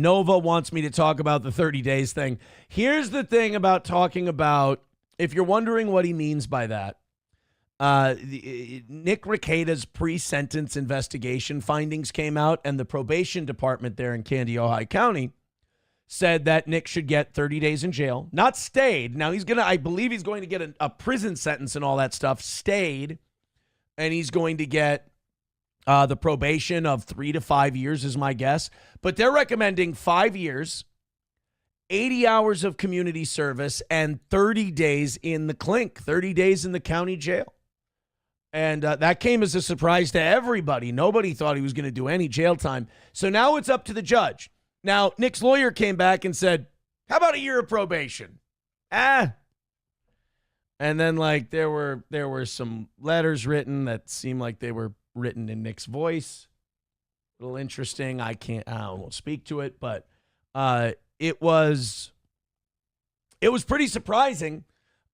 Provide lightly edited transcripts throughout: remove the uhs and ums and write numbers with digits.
Nova wants me to talk about the 30 days thing. Here's the thing about talking about, if you're wondering what he means by that, Nick Rekieta's pre-sentence investigation findings came out, and the probation department there in Candy, Ojai County said that Nick should get 30 days in jail, not stayed. Now I believe he's going to get a prison sentence and all that stuff, stayed, and he's going to get the probation of 3 to 5 years is my guess. But they're recommending 5 years, 80 hours of community service, and 30 days in the clink, 30 days in the county jail. And that came as a surprise to everybody. Nobody thought he was going to do any jail time. So now it's up to the judge. Now, Nick's lawyer came back and said, how about a year of probation? And then, like, there were some letters written that seemed like they were written in Nick's voice. A little interesting. I won't speak to it, but it was pretty surprising.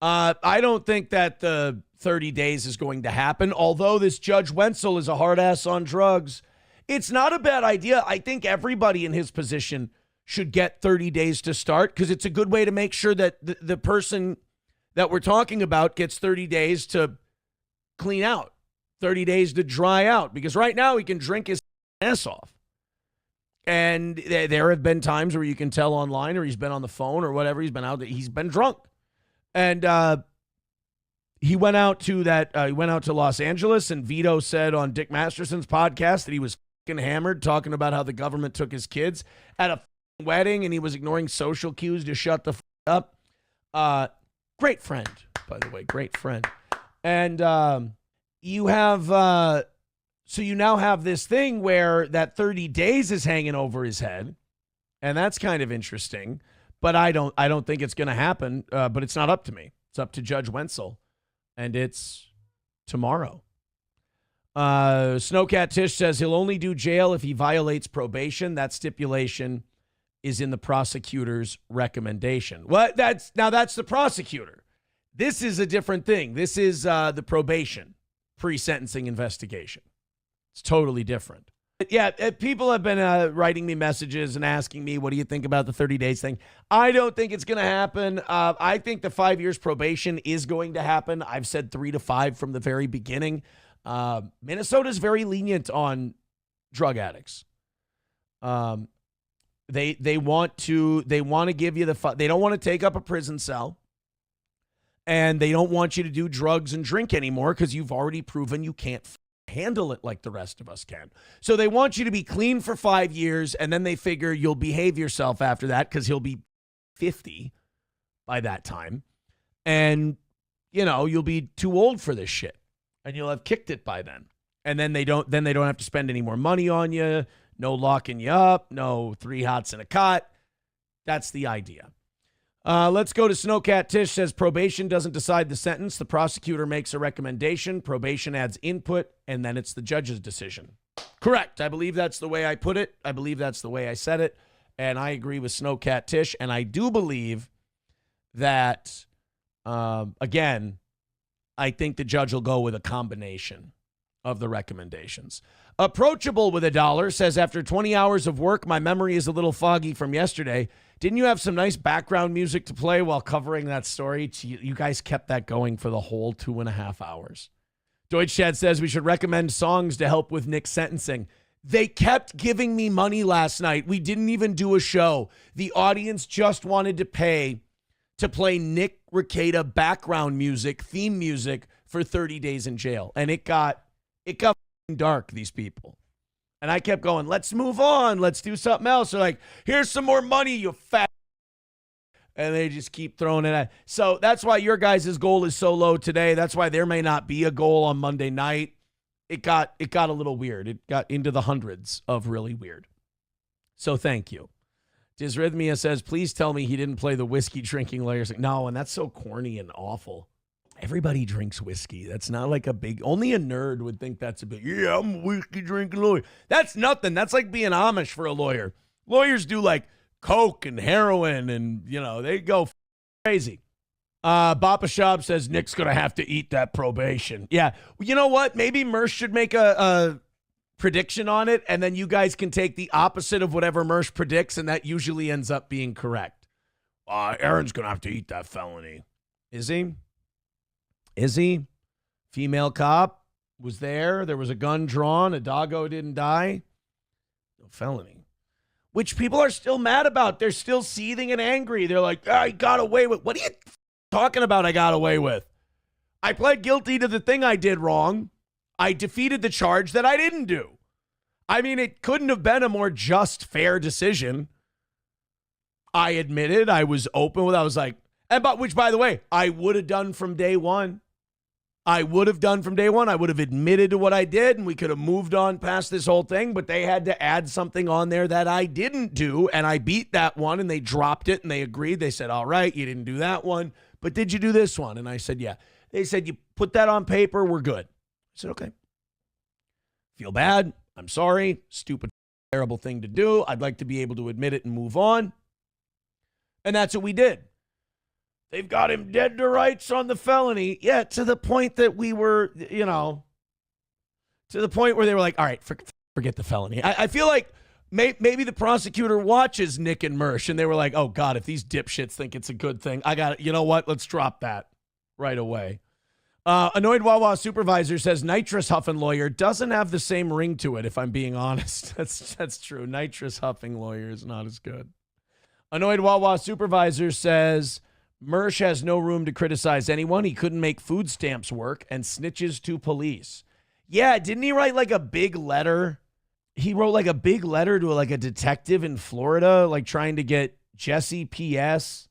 I don't think that the 30 days is going to happen, although this Judge Wenzel is a hard ass on drugs. It's not a bad idea. I think everybody in his position should get 30 days to start, because it's a good way to make sure that the person that we're talking about gets 30 days to clean out, 30 days to dry out, because right now he can drink his ass off. And there have been times where you can tell online, or he's been on the phone or whatever, he's been drunk. And he went out to Los Angeles, and Vito said on Dick Masterson's podcast that he was fucking hammered, talking about how the government took his kids at a wedding and he was ignoring social cues to shut the up. Great friend, by the way, great friend. And you have so you now have this thing where that 30 days is hanging over his head, and that's kind of interesting. But I don't think it's going to happen. But it's not up to me. It's up to Judge Wenzel, and it's tomorrow. Snowcat Tish says he'll only do jail if he violates probation. That stipulation is in the prosecutor's recommendation. That's the prosecutor. This is a different thing. This is the probation pre-sentencing investigation. It's totally different. But yeah, people have been writing me messages and asking me, what do you think about the 30 days thing? I don't think it's going to happen. I think the 5 years probation is going to happen. I've said 3 to 5 from the very beginning. Minnesota's very lenient on drug addicts. They want to give you they don't want to take up a prison cell, and they don't want you to do drugs and drink anymore because you've already proven you can't handle it like the rest of us can. So they want you to be clean for 5 years, and then they figure you'll behave yourself after that because he'll be 50 by that time, and you'll be too old for this shit, and you'll have kicked it by then. And then they don't have to spend any more money on you. No locking you up. No 3 hots and a cot. That's the idea. Let's go to Snowcat Tish. Says probation doesn't decide the sentence. The prosecutor makes a recommendation. Probation adds input, and then it's the judge's decision. Correct. I believe that's the way I put it. I believe that's the way I said it. And I agree with Snowcat Tish. And I do believe that, again, I think the judge will go with a combination of the recommendations. Approachable with $1 says, after 20 hours of work, my memory is a little foggy from yesterday. Didn't you have some nice background music to play while covering that story? You guys kept that going for the whole 2.5 hours. Deutschad says we should recommend songs to help with Nick's sentencing. They kept giving me money last night. We didn't even do a show. The audience just wanted to pay to play Nick Rekieta background music, theme music for 30 days in jail. And it got dark, these people. And I kept going, let's move on. Let's do something else. They're like, here's some more money, you fat. And they just keep throwing it at. So that's why your guys' goal is so low today. That's why there may not be a goal on Monday night. It got a little weird. It got into the hundreds of really weird. So thank you. Dysrhythmia says, please tell me he didn't play the whiskey drinking layers. No, and that's so corny and awful. Everybody drinks whiskey. That's not like a big, only a nerd would think that's a big, yeah, I'm a whiskey drinking lawyer. That's nothing. That's like being Amish for a lawyer. Lawyers do like coke and heroin and, they go crazy. Bappa Shab says Nick's going to have to eat that probation. Yeah. You know what? Maybe Mersh should make a prediction on it, and then you guys can take the opposite of whatever Mersh predicts, and that usually ends up being correct. Aaron's going to have to eat that felony. Is he? Is he? Female cop was there. There was a gun drawn. A doggo didn't die. No felony. Which people are still mad about. They're still seething and angry. They're like, I got away with. What are you talking about I got away with? I pled guilty to the thing I did wrong. I defeated the charge that I didn't do. I mean, it couldn't have been a more just, fair decision. I admitted, I was open with, I was like, which, by the way, I would have done from day one. I would have done from day one. I would have admitted to what I did, and we could have moved on past this whole thing, but they had to add something on there that I didn't do, and I beat that one, and they dropped it, and they agreed. They said, all right, you didn't do that one, but did you do this one? And I said, yeah. They said, you put that on paper, we're good. I said, okay. Feel bad. I'm sorry. Stupid, terrible thing to do. I'd like to be able to admit it and move on. And that's what we did. They've got him dead to rights on the felony. Yeah, to the point that we were, to the point where they were like, all right, forget the felony. I feel like maybe the prosecutor watches Nick and Mersh, and they were like, oh, God, if these dipshits think it's a good thing, I got it. You know what? Let's drop that right away. Annoyed Wawa supervisor says nitrous huffing lawyer doesn't have the same ring to it, if I'm being honest. That's true. Nitrous huffing lawyer is not as good. Annoyed Wawa supervisor says Mersh has no room to criticize anyone. He couldn't make food stamps work and snitches to police. Yeah, didn't he write like a big letter? He wrote like a big letter to like a detective in Florida, like trying to get Jesse P.S.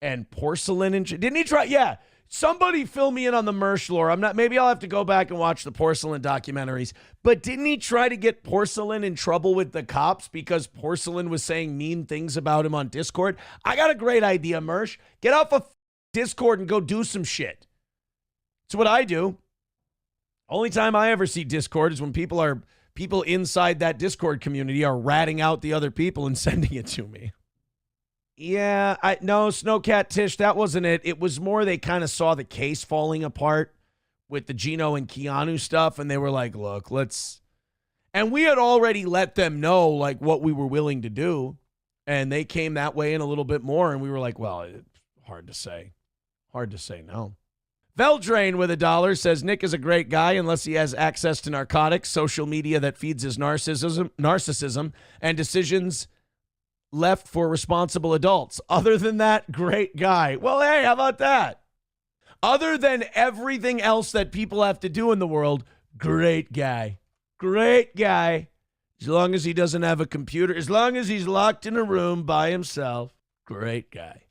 and porcelain. Didn't he try? Yeah. Somebody fill me in on the Mersh lore. Maybe I'll have to go back and watch the porcelain documentaries. But didn't he try to get porcelain in trouble with the cops because porcelain was saying mean things about him on Discord? I got a great idea, Mersh. Get off of Discord and go do some shit. It's what I do. Only time I ever see Discord is when people inside that Discord community are ratting out the other people and sending it to me. Yeah, no, Snowcat Tish, that wasn't it. It was more they kind of saw the case falling apart with the Gino and Keanu stuff, and they were like, look, let's... And we had already let them know, like, what we were willing to do, and they came that way in a little bit more, and we were like, well, it's hard to say. Hard to say no. Veldrain with $1 says, Nick is a great guy unless he has access to narcotics, social media that feeds his narcissism and decisions left for responsible adults. Other than that, great guy. Well, hey, how about that? Other than everything else that people have to do in the world, great guy. Great guy. As long as he doesn't have a computer, as long as he's locked in a room by himself, great guy.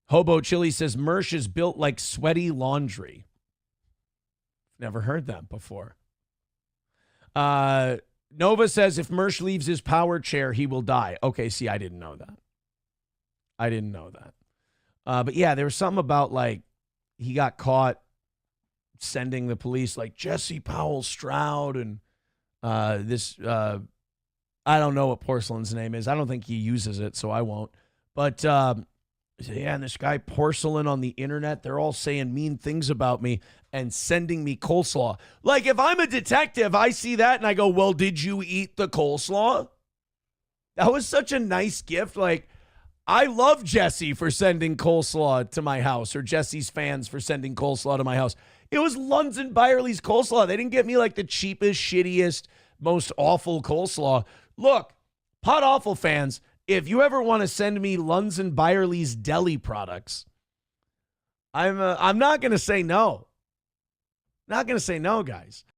Hobo Chili says, Mersh is built like sweaty laundry. Never heard that before. Nova says if Mersh leaves his power chair, he will die. Okay, see, I didn't know that. But yeah, there was something about like he got caught sending the police like Jesse Powell Stroud and I don't know what Porcelain's name is. I don't think he uses it, so I won't. But yeah, and this guy Porcelain on the internet, they're all saying mean things about me and sending me coleslaw. Like, if I'm a detective, I see that and I go, well, did you eat the coleslaw? That was such a nice gift. Like, I love Jesse for sending coleslaw to my house, or Jesse's fans for sending coleslaw to my house. It was Lunds and Byerly's coleslaw. They didn't get me like the cheapest, shittiest, most awful coleslaw. Look, Pot Awful fans, if you ever want to send me Lunds and Byerly's deli products, I'm not going to say no. Not going to say no, guys.